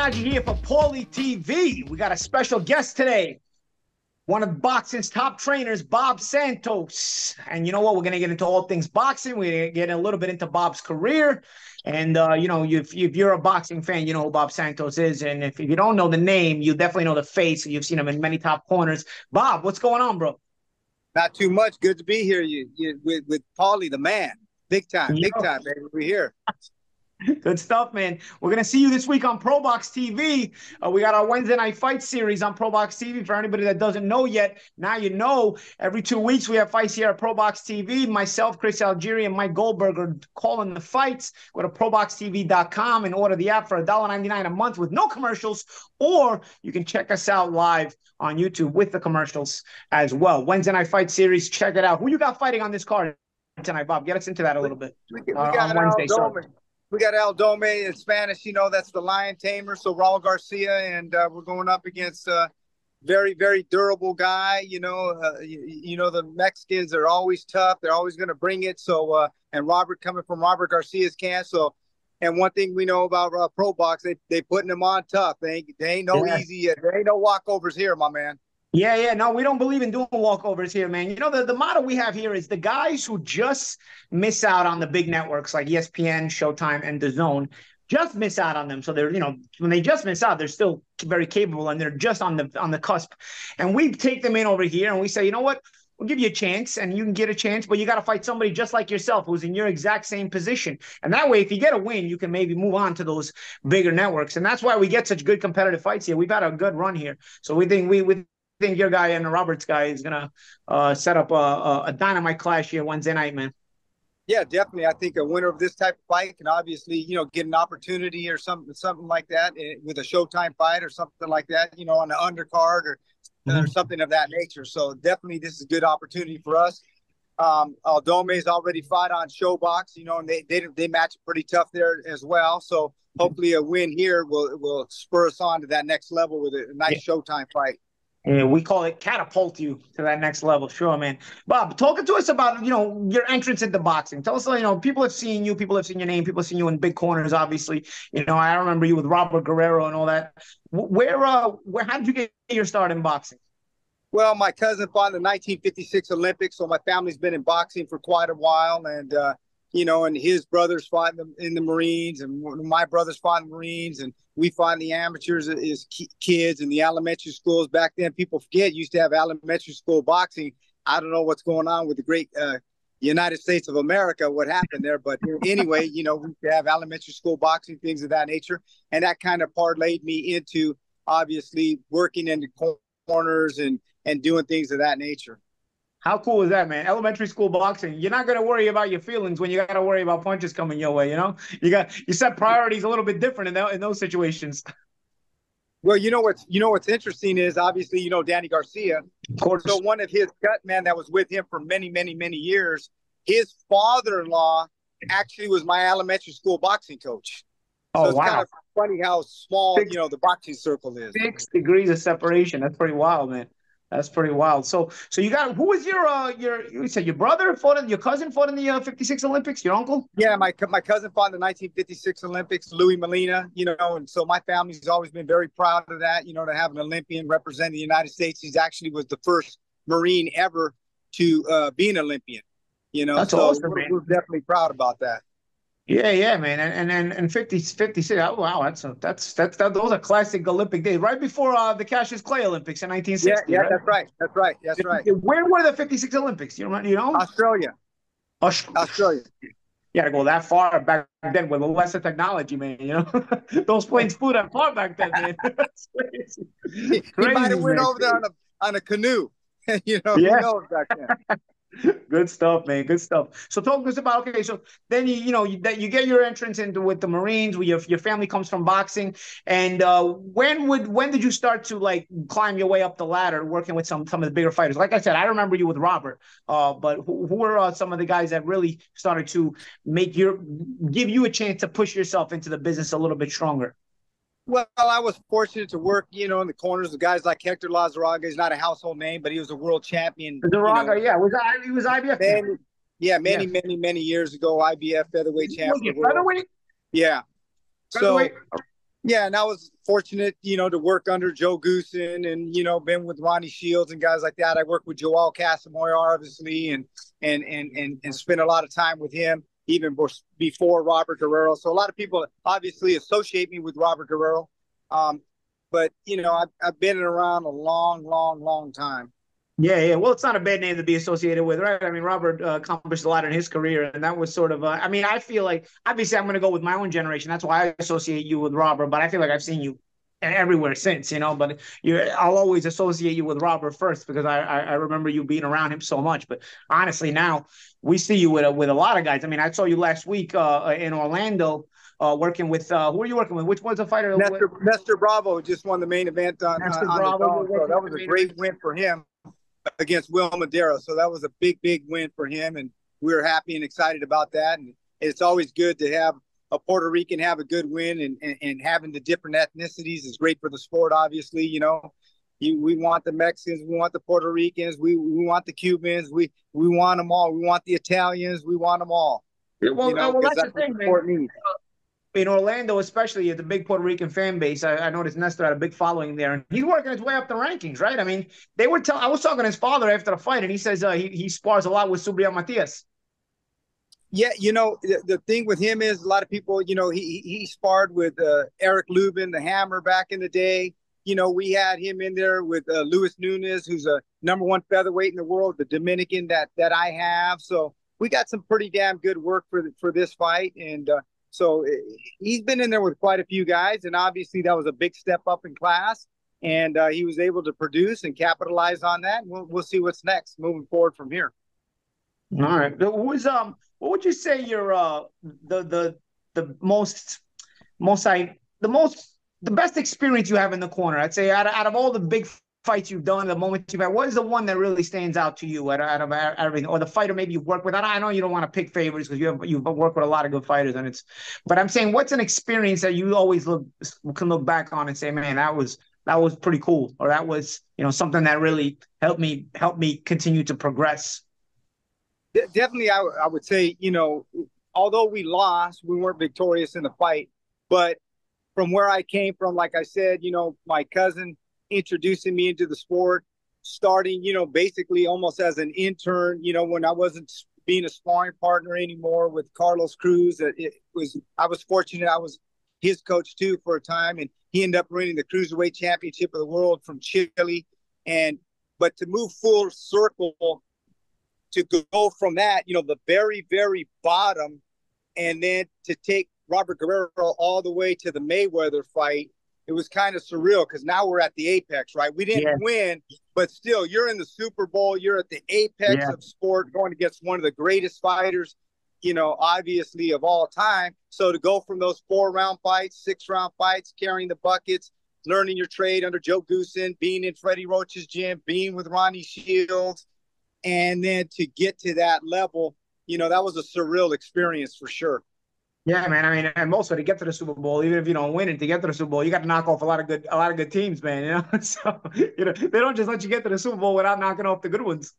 Malignaggi here for Paulie TV. We got a special guest today. One of boxing's top trainers, Bob Santos. And you know what? We're going to get into all things boxing. We're going to get a little bit into Bob's career. And, if you're a boxing fan, you know who Bob Santos is. And if you don't know the name, you definitely know the face. You've seen him in many top corners. Bob, what's going on, bro? Not too much. Good to be here with Paulie, the man. Big time, baby. We're here. Good stuff, man. We're going to see you this week on ProBox TV. We got our Wednesday night fight series on ProBox TV. For anybody that doesn't know yet, now you know. Every 2 weeks, we have fights here at ProBox TV. Myself, Chris Algieri, and Mike Goldberg are calling the fights. Go to ProBoxTV.com and order the app for $1.99 a month with no commercials, or you can check us out live on YouTube with the commercials as well. Wednesday night fight series. Check it out. Who you got fighting on this card tonight, Bob? Get us into that a little bit. We got on Wednesday. We got El Dome in Spanish, that's the lion tamer. So Raul Garcia, and we're going up against a very, very durable guy. The Mexicans are always tough. They're always going to bring it. So, and Robert coming from Robert Garcia's camp. So, and one thing we know about Pro Box, they putting them on tough. They ain't no easy. There ain't no walkovers here, my man. Yeah. No, we don't believe in doing walkovers here, man. The motto we have here is the guys who just miss out on the big networks like ESPN, Showtime, and DAZN just miss out on them. So they're, when they just miss out, they're still very capable and they're just on the cusp. And we take them in over here and we say, you know what? We'll give you a chance and you can get a chance, but you got to fight somebody just like yourself who's in your exact same position. And that way, if you get a win, you can maybe move on to those bigger networks. And that's why we get such good competitive fights here. We've had a good run here. So we think I think your guy and the Roberts guy is going to set up a dynamite clash here Wednesday night, man. Yeah, definitely. I think a winner of this type of fight can obviously, get an opportunity or something like that with a Showtime fight or something like that, on the undercard or something of that nature. So definitely this is a good opportunity for us. Aldome's already fought on Showbox, and they match pretty tough there as well. So hopefully a win here will spur us on to that next level with a nice Showtime fight. Yeah, we call it catapult you to that next level. Sure, man. Bob, talking to us about, your entrance into boxing. Tell us, people have seen you, people have seen your name, people have seen you in big corners, obviously. I remember you with Robert Guerrero and all that. How did you get your start in boxing? Well, my cousin fought in the 1956 Olympics, so my family's been in boxing for quite a while. And, and his brothers fought in the Marines, and my brothers fought in the Marines, and we fought in the amateurs as kids in the elementary schools. Back then, people forget, used to have elementary school boxing. I don't know what's going on with the great United States of America, what happened there. But anyway, we used to have elementary school boxing, things of that nature. And that kind of parlayed me into, obviously, working in the corners and doing things of that nature. How cool is that, man? Elementary school boxing. You're not going to worry about your feelings when you got to worry about punches coming your way. You set priorities a little bit different in those situations. Well, what's interesting is obviously Danny Garcia. Of course. So one of his gut men that was with him for many, many, many years, his father-in-law actually was my elementary school boxing coach. So it's kind of funny how small the boxing circle is. 6 degrees of separation. That's pretty wild, man. That's pretty wild. So you got, who was you said your brother fought, your cousin fought in the 56 Olympics, your uncle? Yeah, my cousin fought in the 1956 Olympics, Louis Molina, and so my family's always been very proud of that, to have an Olympian represent the United States. He's actually was the first Marine ever to be an Olympian, That's so awesome, we're definitely proud about that. Yeah, man, and 56. Oh, wow, that's those are classic Olympic days, right before the Cassius Clay Olympics in 1960. Yeah, right? That's right. Where were the 56 Olympics? You know? Australia. Australia. You gotta go that far back then with lesser technology, man. Those planes flew that far back then, man. That's crazy. He might have went over there on a canoe. Who knows back then. Good stuff, man. Good stuff. So talk to us about, okay, so then you get your entrance into with the Marines, where your family comes from boxing, and when did you start to climb your way up the ladder, working with some of the bigger fighters? Like I said, I remember you with Robert, but who were some of the guys that really started to give you a chance to push yourself into the business a little bit stronger? Well, I was fortunate to work, in the corners of guys like Hector Lazaraga. He's not a household name, but he was a world champion. Lazaraga, he was IBF. Many years ago, IBF featherweight champion. Featherweight? Yeah. Featherweight? Yeah, and I was fortunate, to work under Joe Goosen and, been with Ronnie Shields and guys like that. I worked with Joel Casamoyer, obviously, and spent a lot of time with him even before Robert Guerrero. So a lot of people obviously associate me with Robert Guerrero. But, I've been around a long, long, long time. Yeah, yeah. Well, it's not a bad name to be associated with, right? I mean, Robert accomplished a lot in his career, and that was sort of. I mean, I feel like obviously I'm going to go with my own generation. That's why I associate you with Robert. But I feel like I've seen you everywhere since, But I'll always associate you with Robert first because I remember you being around him so much. But honestly, now we see you with a lot of guys. I mean, I saw you last week in Orlando. Working with who are you working with? Which was the fighter? Nestor Bravo just won the main event on the zone, so that was a great win for him against Will Madera. So that was a big, big win for him. And we were happy and excited about that. And it's always good to have a Puerto Rican have a good win, and having the different ethnicities is great for the sport. Obviously, we want the Mexicans, we want the Puerto Ricans, we want the Cubans, we want them all. We want the Italians, we want them all. Well, that's the thing, man. In Orlando, especially, it's a big Puerto Rican fan base. I noticed Nestor had a big following there, and he's working his way up the rankings, right? I mean, I was talking to his father after the fight, and he says he spars a lot with Subriel Matias. Yeah, the thing with him is a lot of people, he sparred with Eric Lubin, the Hammer, back in the day. We had him in there with Luis Nunes, who's a #1 featherweight in the world, the Dominican that I have. So we got some pretty damn good work for this fight, and so he's been in there with quite a few guys, and obviously that was a big step up in class, and he was able to produce and capitalize on that. We'll see what's next moving forward from here. All right. What would you say your the best experience you have in the corner? I'd say out of all the big fights you've done, the moments you've had, what is the one that really stands out to you out of everything, or the fighter maybe you've worked with? I know you don't want to pick favorites because you've worked with a lot of good fighters, but I'm saying, what's an experience that you always can look back on and say, man, that was pretty cool, or that was something that really helped me continue to progress. Definitely, I would say, although we lost, we weren't victorious in the fight. But from where I came from, like I said, my cousin introducing me into the sport, starting, basically almost as an intern, when I wasn't being a sparring partner anymore with Carlos Cruz. I was fortunate. I was his coach too for a time, and he ended up winning the Cruiserweight Championship of the world from Chile. But to move full circle, to go from that, the very, very bottom, and then to take Robert Guerrero all the way to the Mayweather fight, it was kind of surreal because now we're at the apex, right? We didn't win, but still, you're in the Super Bowl. You're at the apex of sport, going against one of the greatest fighters, obviously of all time. So to go from those 4-round fights, 6-round fights, carrying the buckets, learning your trade under Joe Goosen, being in Freddie Roach's gym, being with Ronnie Shields, and then to get to that level, that was a surreal experience for sure. Yeah, man. I mean, and also to get to the Super Bowl, even if you don't win it, to get to the Super Bowl, you got to knock off a lot of good teams, man. So they don't just let you get to the Super Bowl without knocking off the good ones.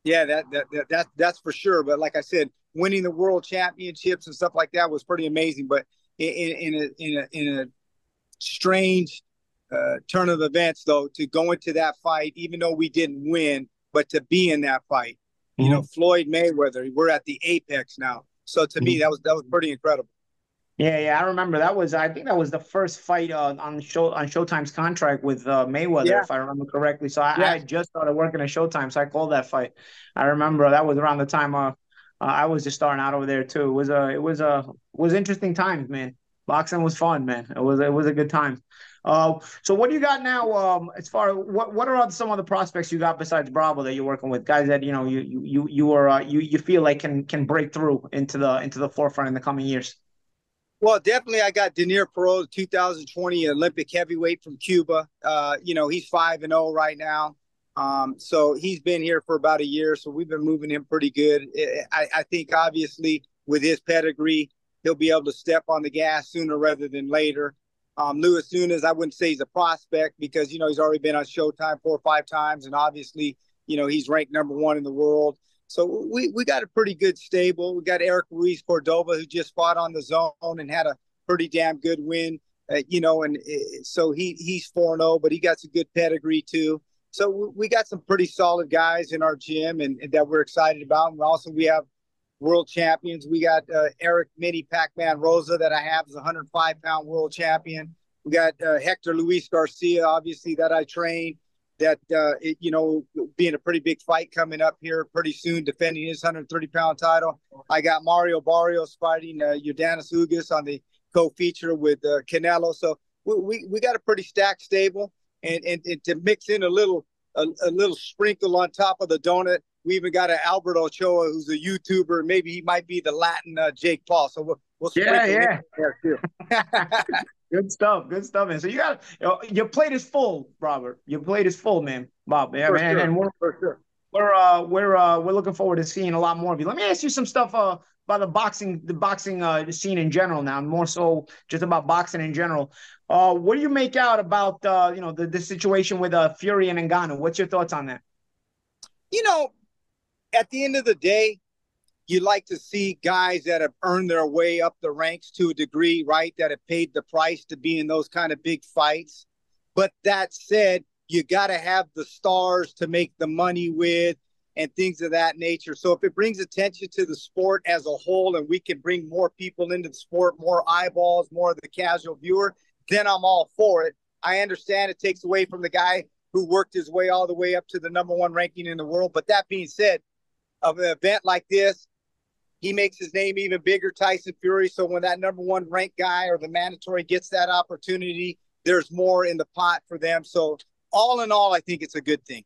Yeah, that's for sure. But like I said, winning the world championships and stuff like that was pretty amazing. But in a strange turn of events, though, to go into that fight, even though we didn't win, but to be in that fight, Floyd Mayweather, we're at the apex now. So to me, that was pretty incredible. Yeah, I remember I think that was the first fight on Showtime's contract with Mayweather, if I remember correctly. So I had just started working at Showtime, so I called that fight. I remember that was around the time I was just starting out over there too. It was interesting times, man. Boxing was fun, man. It was a good time. So what do you got now? As far as what are some of the prospects you got besides Bravo that you're working with? Guys that you feel like can break through into the forefront in the coming years. Well, definitely, I got Daniel Perez, 2020 Olympic heavyweight from Cuba. He's 5-0 right now. So he's been here for about a year. So we've been moving him pretty good. I think obviously with his pedigree, he'll be able to step on the gas sooner rather than later. Luis Nunes, I wouldn't say he's a prospect because, he's already been on Showtime 4 or 5 times. And obviously, he's ranked #1 in the world. So we got a pretty good stable. We got Eric Ruiz Cordova, who just fought on the zone and had a pretty damn good win. So he's 4-0, but he got some good pedigree too. So we got some pretty solid guys in our gym and that we're excited about. And also we have world champions. We got Eric Mini Pac-Man Rosa that I have as a 105-pound world champion. We got Hector Luis Garcia, obviously, that I train. That being a pretty big fight coming up here pretty soon, defending his 130-pound title. I got Mario Barrios fighting Yordanis Ugas on the co-feature with Canelo. So we got a pretty stacked stable, and to mix in a little sprinkle on top of the donut, we even got an Albert Ochoa who's a YouTuber. Maybe he might be the Latin Jake Paul. So we'll sprinkle in there too. Good stuff. And so your plate is full, Robert. Your plate is full, man, Bob. Yeah, man. And we're looking forward to seeing a lot more of you. Let me ask you some stuff about the boxing scene in general now, more so just about boxing in general. What do you make out about the situation with Fury and Ngannou? What's your thoughts on that? At the end of the day, you like to see guys that have earned their way up the ranks to a degree, right? That have paid the price to be in those kind of big fights. But that said, you got to have the stars to make the money with and things of that nature. So if it brings attention to the sport as a whole and we can bring more people into the sport, more eyeballs, more of the casual viewer, then I'm all for it. I understand it takes away from the guy who worked his way all the way up to the #1 ranking in the world. But that being said, of an event like this, he makes his name even bigger, Tyson Fury. So when that #1 ranked guy or the mandatory gets that opportunity, there's more in the pot for them. So all in all, I think it's a good thing.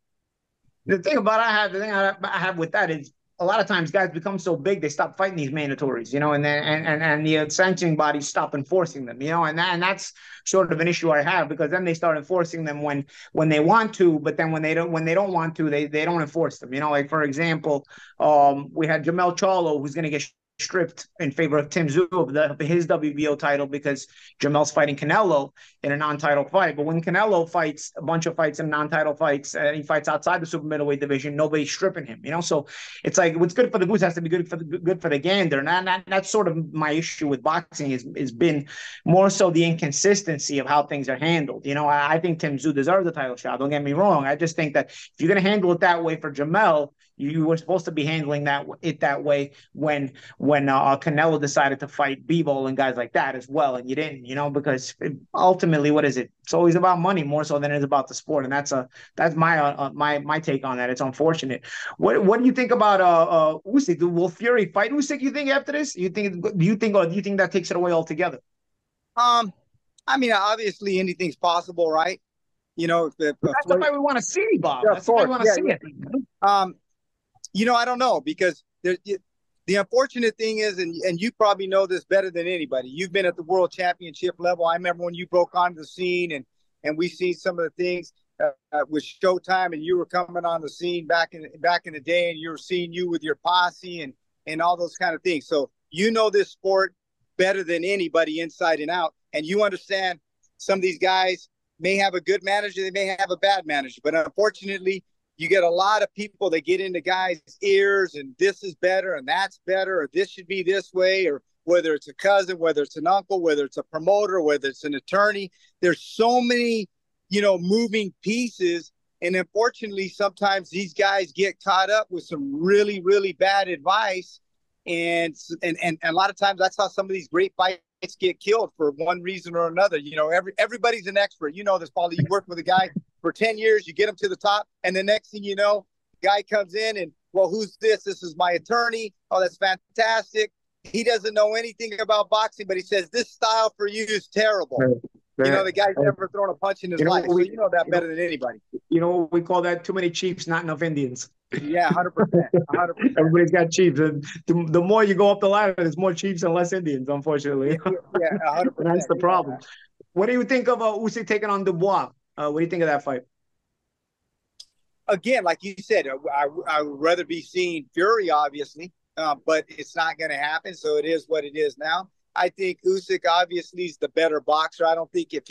The thing I have with that is a lot of times guys become so big they stop fighting these mandatories, and then and the sanctioning bodies stop enforcing them, and that's sort of an issue I have, because then they start enforcing them when they want to, but then when they don't want to, they don't enforce them. Like for example, we had Jamel Charlo, who's going to get stripped in favor of Tim Tszyu of his WBO title because Jamel's fighting Canelo in a non-title fight. But when Canelo fights a bunch of fights in non-title fights, he fights outside the super middleweight division, nobody's stripping him. So it's like what's good for the goose has to be good for the gander. And that's sort of my issue with boxing is been more so the inconsistency of how things are handled. I think Tim Tszyu deserves a title shot. Don't get me wrong. I just think that if you're going to handle it that way for Jamel, you were supposed to be handling it that way when Canelo decided to fight Bivol and guys like that as well, and you didn't, because ultimately, what is it? It's always about money more so than it's about the sport, and that's my take on that. It's unfortunate. What do you think about Usyk? Will Fury fight Usyk? You think after this? Do you think that takes it away altogether? Obviously anything's possible, right? That's the fight we want to see, Bob. That's the fight we want to see it. I don't know, because the unfortunate thing is, and you probably know this better than anybody, you've been at the world championship level. I remember when you broke onto the scene and we see some of the things with Showtime, and you were coming on the scene back in the day, and you were seeing you with your posse and all those kind of things. So this sport better than anybody inside and out, and you understand some of these guys may have a good manager, they may have a bad manager, but unfortunately, you get a lot of people that get into guys' ears and this is better and that's better, or this should be this way, or whether it's a cousin, whether it's an uncle, whether it's a promoter, whether it's an attorney. There's so many, moving pieces. And unfortunately, sometimes these guys get caught up with some really, really bad advice. And a lot of times that's how some of these great fights get killed for one reason or another. Everybody's an expert. This, Paulie. You work with a guy for 10 years, you get him to the top, and the next thing you know, guy comes in and, well, who's this? This is my attorney. Oh, that's fantastic. He doesn't know anything about boxing, but he says, this style for you is terrible. The guy's never thrown a punch in his life. So you know that better than anybody. We call that too many Chiefs, not enough Indians. Yeah, 100%. 100%. Everybody's got Chiefs. The more you go up the ladder, there's more Chiefs and less Indians, unfortunately. Yeah, 100%. That's the problem. What do you think of Usyk taking on Dubois? What do you think of that fight? Again, like you said, I would rather be seeing Fury, obviously, but it's not going to happen. So it is what it is now. I think Usyk obviously is the better boxer. I don't think if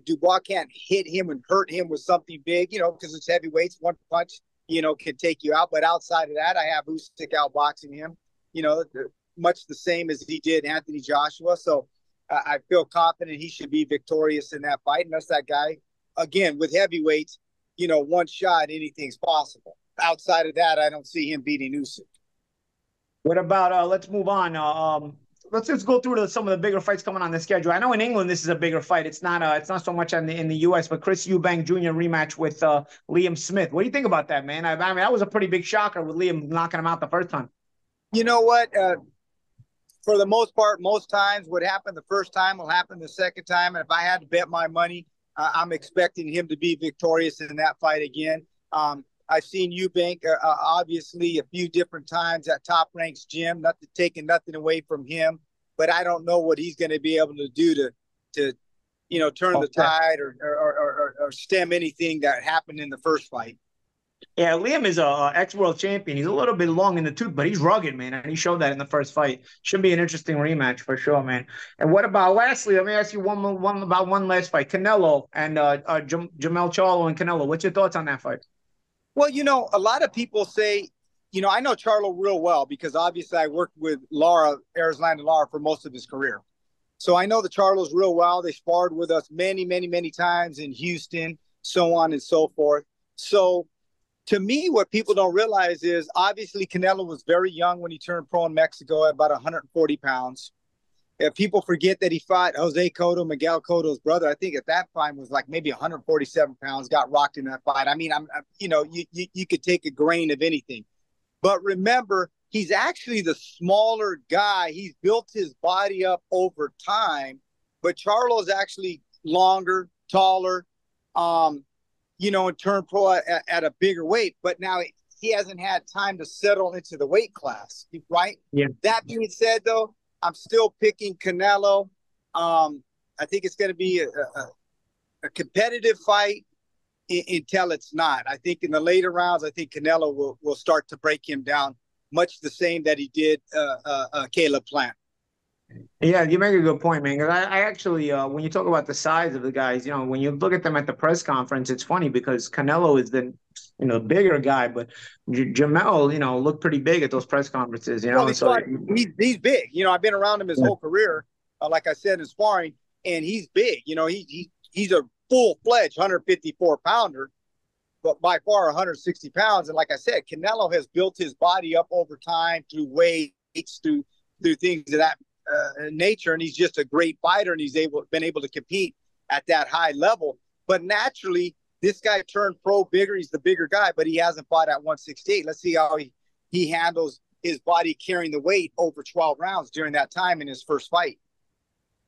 Dubois can't hit him and hurt him with something big, because it's heavyweights, one punch, can take you out. But outside of that, I have Usyk outboxing him, much the same as he did Anthony Joshua. So I feel confident he should be victorious in that fight. And that's that guy. Again, with heavyweights, one shot, anything's possible. Outside of that, I don't see him beating Usyk. What about let's move on. Let's just go through some of the bigger fights coming on the schedule. I know in England this is a bigger fight. It's not so much in the US, but Chris Eubank Jr. rematch with Liam Smith. What do you think about that, man? I mean, that was a pretty big shocker with Liam knocking him out the first time. You know what? For the most part, most times what happened the first time will happen the second time. And if I had to bet my money, I'm expecting him to be victorious in that fight again. I've seen Eubank obviously a few different times at Top Ranks gym, taking nothing away from him, but I don't know what he's going to be able to do to turn the tide or stem anything that happened in the first fight. Yeah, Liam is a ex-world champion. He's a little bit long in the tooth, but he's rugged, man, and he showed that in the first fight. Should be an interesting rematch for sure, man. And what about, lastly, let me ask you one last fight. Canelo and Jamel Charlo and Canelo. What's your thoughts on that fight? Well, a lot of people say, I know Charlo real well because obviously I worked with Erislandy Lara for most of his career. So I know the Charlos real well. They sparred with us many, many, many times in Houston, so on and so forth. So to me, what people don't realize is obviously Canelo was very young when he turned pro in Mexico at about 140 pounds. People forget that he fought Jose Cotto, Miguel Cotto's brother. I think at that time was like maybe 147 pounds, got rocked in that fight. I mean, you could take a grain of anything. But remember, he's actually the smaller guy. He's built his body up over time. But Charlo's actually longer, taller, and turned pro at a bigger weight. But now he hasn't had time to settle into the weight class, right? Yeah. That being said, though, I'm still picking Canelo. I think it's going to be a competitive fight until it's not. I think in the later rounds, I think Canelo will start to break him down, much the same that he did Caleb Plant. Yeah, you make a good point, man. Because I actually, when you talk about the size of the guys, when you look at them at the press conference, it's funny because Canelo is the, bigger guy, but Jamel, looked pretty big at those press conferences. Well, he's big. I've been around him his whole career, like I said in sparring, and he's big. He's a full-fledged 154-pounder, but by far 160 pounds. And like I said, Canelo has built his body up over time through weights, through things of that nature, and he's just a great fighter, and he's been able to compete at that high level. But naturally, this guy turned pro bigger. He's the bigger guy, but he hasn't fought at 168. Let's see how he handles his body carrying the weight over 12 rounds during that time in his first fight.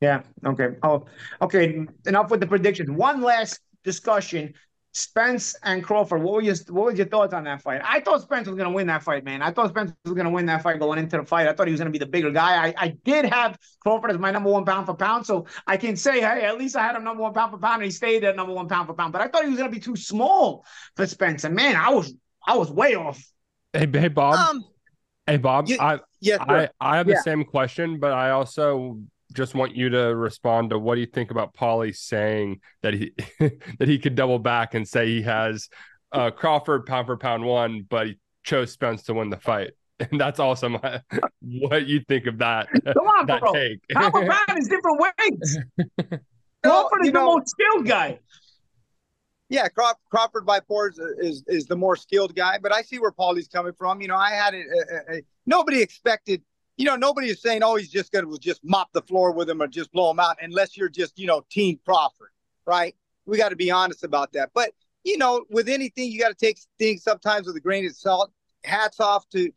Yeah. Okay. Oh, okay. Enough with the predictions. One last discussion. Spence and Crawford. What was your thoughts on that fight? I thought Spence was going to win that fight, man. I thought Spence was going to win that fight going into the fight. I thought he was going to be the bigger guy. I did have Crawford as my number one pound for pound, so I can say, hey, at least I had him number one pound for pound, and he stayed at number one pound for pound. But I thought he was going to be too small for Spence, and man, I was way off. Hey, Bob. Hey, Bob. I have the same question, but I also just want you to respond to what do you think about Paulie saying that he that he could double back and say he has Crawford pound for pound one, but he chose Spence to win the fight. And that's also what you think of that. Come on, that bro. take. Pound for pound is different weights. Crawford is the most skilled guy. Yeah, Crawford by far is the more skilled guy, but I see where Paulie's coming from. I had it. Nobody expected. Nobody is saying, oh, he's just going to just mop the floor with him or just blow him out unless you're just, Team Crawford, right? We got to be honest about that. But, with anything, you got to take things sometimes with a grain of salt. Hats off to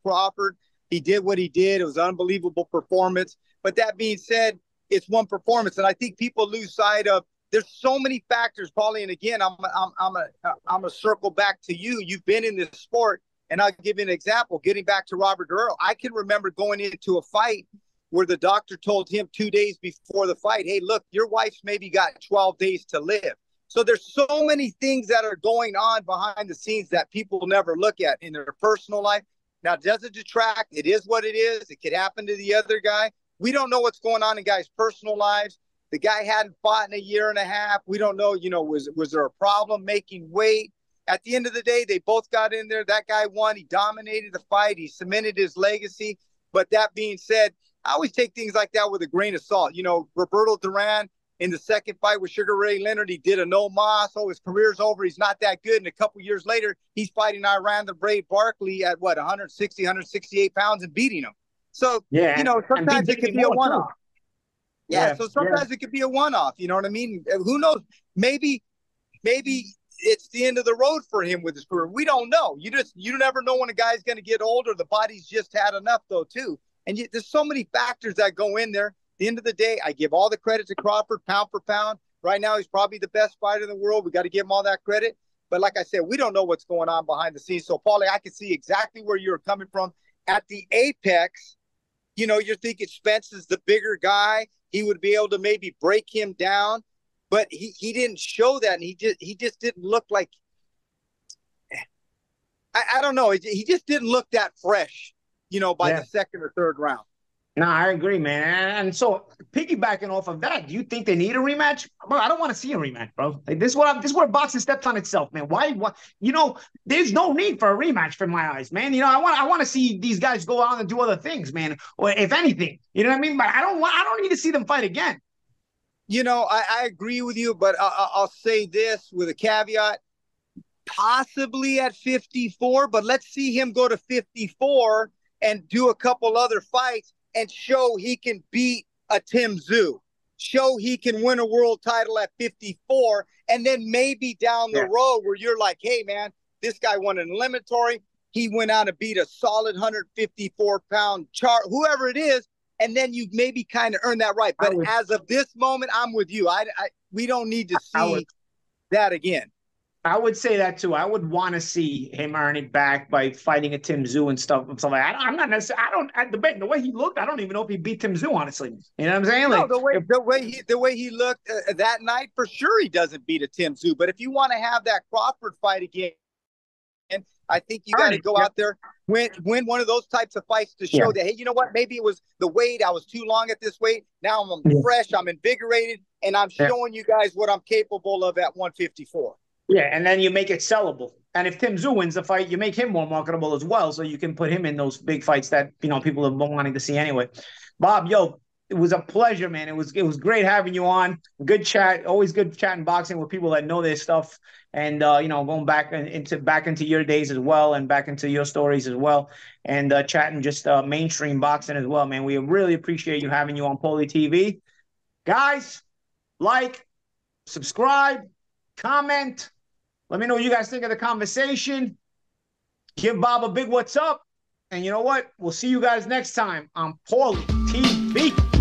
Crawford. He did what he did. It was an unbelievable performance. But that being said, it's one performance. And I think people lose sight of there's so many factors, Paulie. And again, I'm a circle back to you. You've been in this sport. And I'll give you an example. Getting back to Robert Guerrero, I can remember going into a fight where the doctor told him 2 days before the fight, hey, look, your wife's maybe got 12 days to live. So there's so many things that are going on behind the scenes that people never look at in their personal life. Now, does it detract? It is what it is. It could happen to the other guy. We don't know what's going on in guys' personal lives. The guy hadn't fought in a year and a half. We don't know, was there a problem making weight? At the end of the day, they both got in there. That guy won. He dominated the fight. He cemented his legacy. But that being said, I always take things like that with a grain of salt. You know, Roberto Duran in the second fight with Sugar Ray Leonard, he did a no mas. Oh, his career's over. He's not that good. And a couple years later, he's fighting Iran the Brave Barkley at what, 160, 168 pounds and beating him. So, yeah, you know, sometimes it could be a one-off. Yeah, so sometimes it could be a one-off. You know what I mean? Who knows? Maybe it's the end of the road for him with his career. We don't know. You never know when a guy's going to get older. The body's just had enough, though, too. And there's so many factors that go in there. At the end of the day, I give all the credit to Crawford, pound for pound. Right now, he's probably the best fighter in the world. We got to give him all that credit. But like I said, we don't know what's going on behind the scenes. So, Paulie, I can see exactly where you're coming from. At the apex, you know, you're thinking Spence is the bigger guy. He would be able to maybe break him down. But he didn't show that, and he just didn't look like I don't know. He just didn't look that fresh, you know, by the second or third round. No, I agree, man. And so, piggybacking off of that, do you think they need a rematch? Bro, I don't want to see a rematch, bro. Like, this is where boxing steps on itself, man. Why? You know, there's no need for a rematch from my eyes, man. You know, I want to see these guys go out and do other things, man. Or if anything, you know what I mean. But I don't need to see them fight again. You know, I agree with you, but I'll say this with a caveat. Possibly at 54, but let's see him go to 54 and do a couple other fights and show he can beat a Tim Tszyu, show he can win a world title at 54, and then maybe down the road where you're like, hey, man, this guy won an eliminatory. He went out and beat a solid 154-pound whoever it is, and then you maybe kind of earn that right. But as of this moment, I'm with you. We don't need to see that again. I would say that too. I would want to see him earn it back by fighting a Tim Tszyu and stuff like that. I'm not necessarily. The way he looked, I don't even know if he beat Tim Tszyu. Honestly, you know what I'm saying? Like, no, the way he looked that night, for sure he doesn't beat a Tim Tszyu. But if you want to have that Crawford fight again, I think you got to go out there, win one of those types of fights to show that, hey, you know what? Maybe it was the weight. I was too long at this weight. Now I'm fresh. I'm invigorated, and I'm showing you guys what I'm capable of at 154. Yeah, and then you make it sellable. And if Tim Tszyu wins the fight, you make him more marketable as well, so you can put him in those big fights that, you know, people have been wanting to see anyway. Bob, yo, it was a pleasure, man. It was great having you on. Good chat. Always good chatting boxing with people that know their stuff, and you know, going back into your days as well, and back into your stories as well, and chatting just mainstream boxing as well, man. We really appreciate you having you on Paulie TV. Guys, like, subscribe, comment. Let me know what you guys think of the conversation. Give Bob a big what's up. And you know what? We'll see you guys next time on Paulie TV.